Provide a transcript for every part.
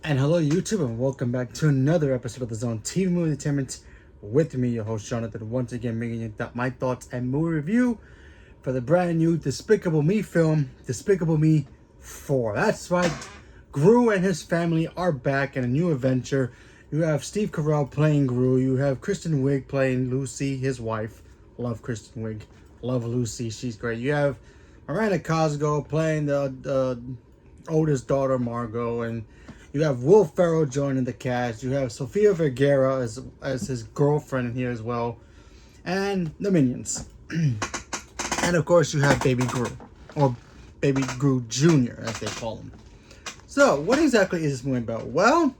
And hello YouTube, and welcome back to another episode of the Zone TV Movie Entertainment with me, your host Jonathan, once again bringing you my thoughts and movie review for the brand new Despicable Me film, Despicable Me 4. That's right, Gru and his family are back in a new adventure. You have Steve Carell playing Gru, you have Kristen Wiig playing Lucy, his wife. Love Kristen Wiig, love Lucy, she's great. You have Miranda Cosgrove playing the oldest daughter Margot, and you have Will Ferrell joining the cast. You have Sofia Vergara as his girlfriend here as well, and the Minions. And of course, you have Baby Gru, or Baby Gru Jr., as they call him. So, what exactly is this movie about? Well,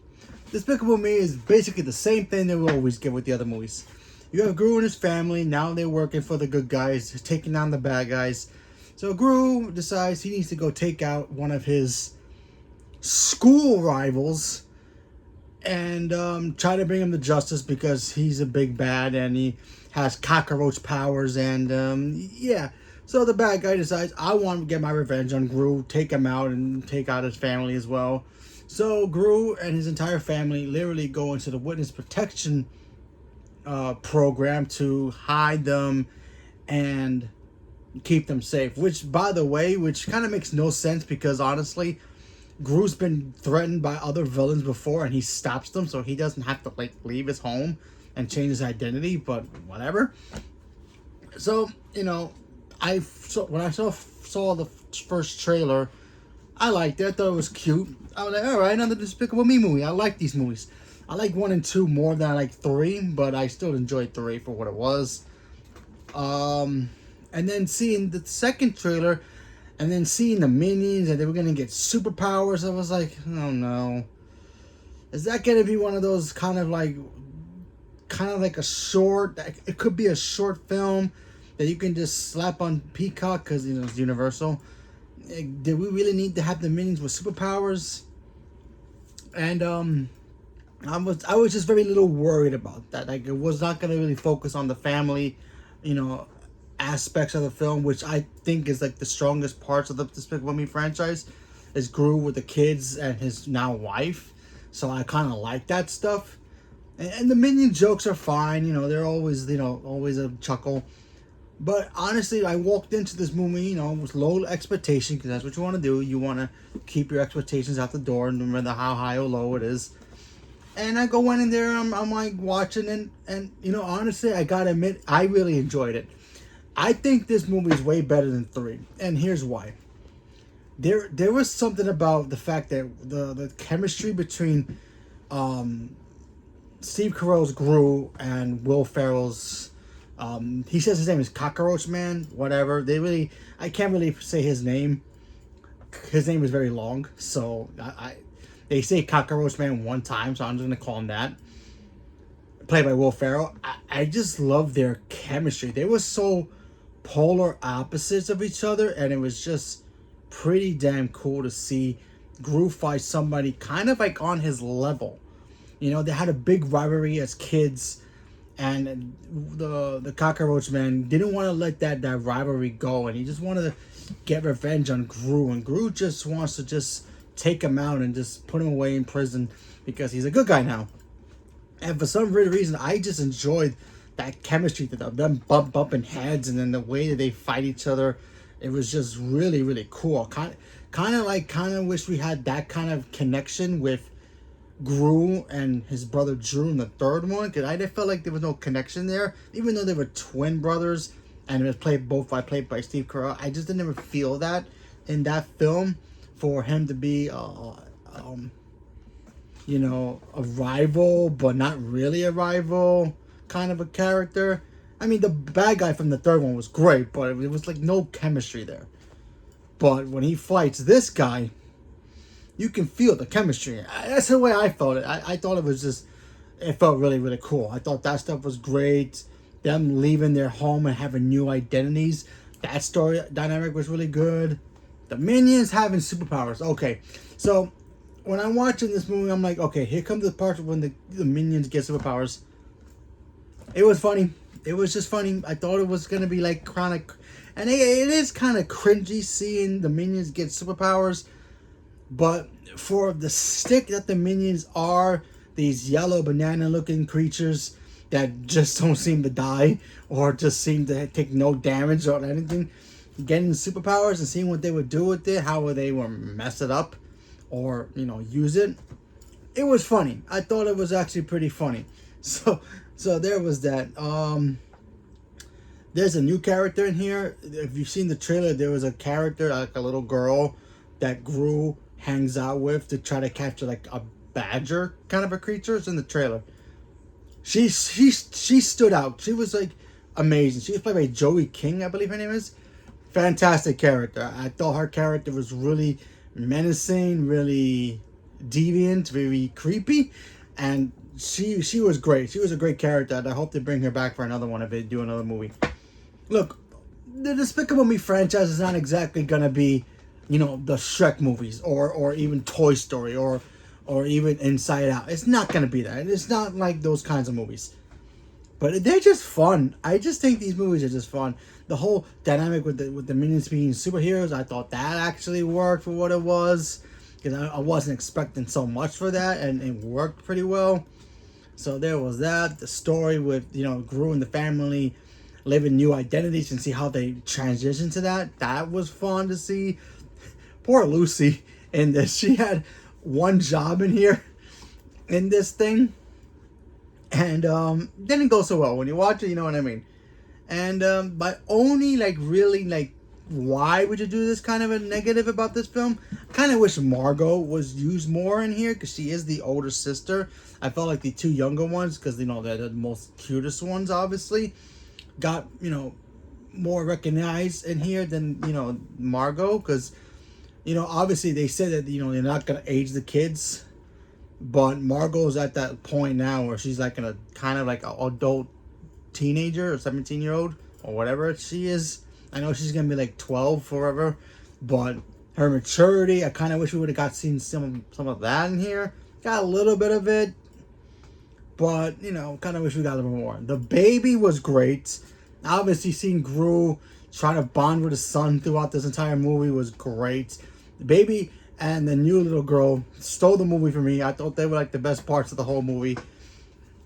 Despicable Me is basically the same thing that we always get with the other movies. You have Gru and his family. Now they're working for the good guys, taking down the bad guys. So Gru decides he needs to go take out one of his school rivals and try to bring him to justice because he's a big bad and he has cockroach powers. And yeah, so the bad guy decides, I want to get my revenge on Gru, take him out and take out his family as well. So Gru and his entire family literally go into the witness protection program to hide them and keep them safe, which, by the way, which kind of makes no sense because honestly, Gru's been threatened by other villains before and he stops them, so he doesn't have to like leave his home and change his identity, but whatever. So, you know, when I saw the first trailer, I liked it. I thought it was cute. I was like, alright, another Despicable Me movie. I like these movies. I like 1 and 2 more than I like 3, but I still enjoyed 3 for what it was. And then seeing the second trailer, and then seeing the Minions, and they were going to get superpowers, I was like, oh no. Is that going to be one of those kind of like a short, it could be a short film that you can just slap on Peacock because, you know, it's Universal. Did we really need to have the Minions with superpowers? And I was just very little worried about that. Like, it was not going to really focus on the family, you know, aspects of the film, which I think is like the strongest parts of the Despicable Me franchise, is Gru with the kids and his now wife. So I kind of like that stuff. And the Minion jokes are fine, you know, they're always, you know, always a chuckle. But honestly, I walked into this movie, you know, with low expectation, because that's what you want to do. You want to keep your expectations out the door, no matter how high or low it is. And I go in there, I'm like watching, and you know, honestly, I gotta admit, I really enjoyed it. I think this movie is way better than 3, and here's why. There was something about the fact that the chemistry between Steve Carell's Gru and Will Ferrell's, he says his name is Cockroach Man, whatever. I can't really say his name. His name is very long, so they say Cockroach Man one time, so I'm just gonna call him that. Played by Will Ferrell. I just love their chemistry. They were so polar opposites of each other, and it was just pretty damn cool to see Gru fight somebody kind of like on his level. You know, they had a big rivalry as kids, and the Cockroach Man didn't want to let that rivalry go, and he just wanted to get revenge on Gru, and Gru just wants to just take him out and just put him away in prison because he's a good guy now. And for some weird reason, I just enjoyed that chemistry, them bumping heads, and then the way that they fight each other. It was just really, really cool. Kind of wish we had that kind of connection with Gru and his brother Drew in the third one, because I felt like there was no connection there, even though they were twin brothers and it was played by Steve Carell. I just didn't ever feel that in that film for him to be you know, a rival, but not really a rival kind of a character. I mean, the bad guy from the third one was great, but it was like no chemistry there. But when he fights this guy, you can feel the chemistry. That's the way I felt it. I thought it was just, it felt really, really cool. I thought that stuff was great. Them leaving their home and having new identities. That story dynamic was really good. The Minions having superpowers. Okay, so when I'm watching this movie, I'm like, okay, here comes the part when the Minions get superpowers. It was funny. It was just funny. I thought it was going to be like chronic. And it is kind of cringy seeing the Minions get superpowers. But for the stick that the minions are, these yellow banana looking creatures that just don't seem to die or just seem to take no damage or anything, getting superpowers and seeing what they would do with it, how they would mess it up or, use it. It was funny. I thought it was actually pretty funny. So there was that. There's a new character in here. If you've seen the trailer, there was a character, like a little girl, that Gru hangs out with to try to capture like a badger kind of a creature. It's in the trailer. She stood out. She was like amazing. She was played by Joey King, I believe her name is. Fantastic character. I thought her character was really menacing, really deviant, very creepy, and she was great. She was a great character, and I hope they bring her back for another one if they do another movie. Look, the Despicable Me franchise is not exactly gonna be, the Shrek movies or even Toy Story or even Inside Out. It's not gonna be that. It's not like those kinds of movies. But they're just fun. I just think these movies are just fun. The whole dynamic with the minions being superheroes, I thought that actually worked for what it was. Because I wasn't expecting so much for that, and it worked pretty well. So there was that. The story with, Gru and the family living new identities and see how they transition to that. That was fun to see. Poor Lucy in this. She had one job in here in this thing. And didn't go so well. When you watch it, you know what I mean. And my only really why would you do this kind of a negative about this film? I kind of wish Margot was used more in here because she is the older sister. I felt like the two younger ones, because they're the most cutest ones, obviously, got more recognized in here than Margot, because obviously they said that they're not gonna age the kids. But Margot's at that point now where she's like in a kind of like an adult teenager or 17-year-old or whatever she is. I know she's gonna be like 12 forever, but her maturity, I kind of wish we would have seen some of that in here. Got a little bit of it, but kind of wish we got a little more. The baby was great. Obviously, seeing Gru trying to bond with his son throughout this entire movie was great. The baby and the new little girl stole the movie for me. I thought they were like the best parts of the whole movie.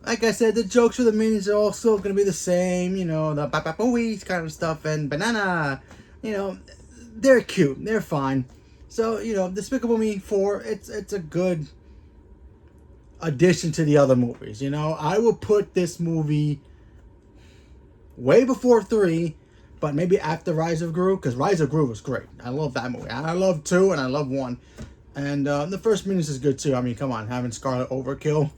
Like I said, the jokes for the minions are also going to be the same. The papapooey kind of stuff and banana. They're cute. They're fine. So, Despicable Me 4, it's a good addition to the other movies. I will put this movie way before 3. But maybe after Rise of Gru, because Rise of Gru was great. I love that movie. And I love 2 and I love 1. And the first Minions is good too. I mean, come on, having Scarlet Overkill,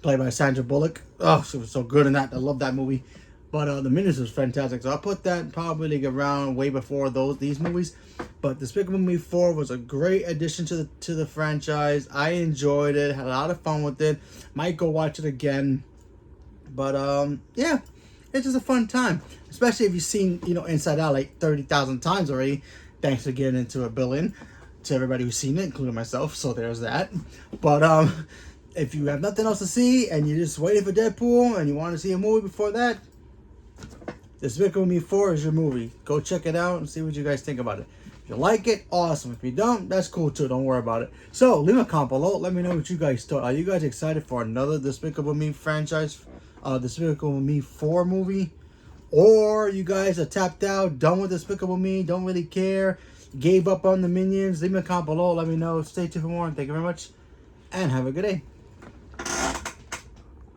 played by Sandra Bullock. Oh, she was so good in that. I love that movie. But the Minions was fantastic. So I'll put that probably around way before these movies. But Despicable Me 4 was a great addition to the franchise. I enjoyed it. Had a lot of fun with it. Might go watch it again. But yeah. It's just a fun time, especially if you've seen, Inside Out like 30,000 times already. Thanks for getting into a billion to everybody who's seen it, including myself. So there's that. But if you have nothing else to see and you're just waiting for Deadpool and you want to see a movie before that, Despicable Me 4 is your movie. Go check it out and see what you guys think about it. If you like it, awesome. If you don't, that's cool too. Don't worry about it. So leave a comment below. Let me know what you guys thought. Are you guys excited for another Despicable Me franchise? Despicable Me 4 movie, or you guys are tapped out, done with Despicable Me, don't really care, gave up on the Minions? Leave me a comment below. Let me know. Stay tuned for more. Thank you very much, and have a good day.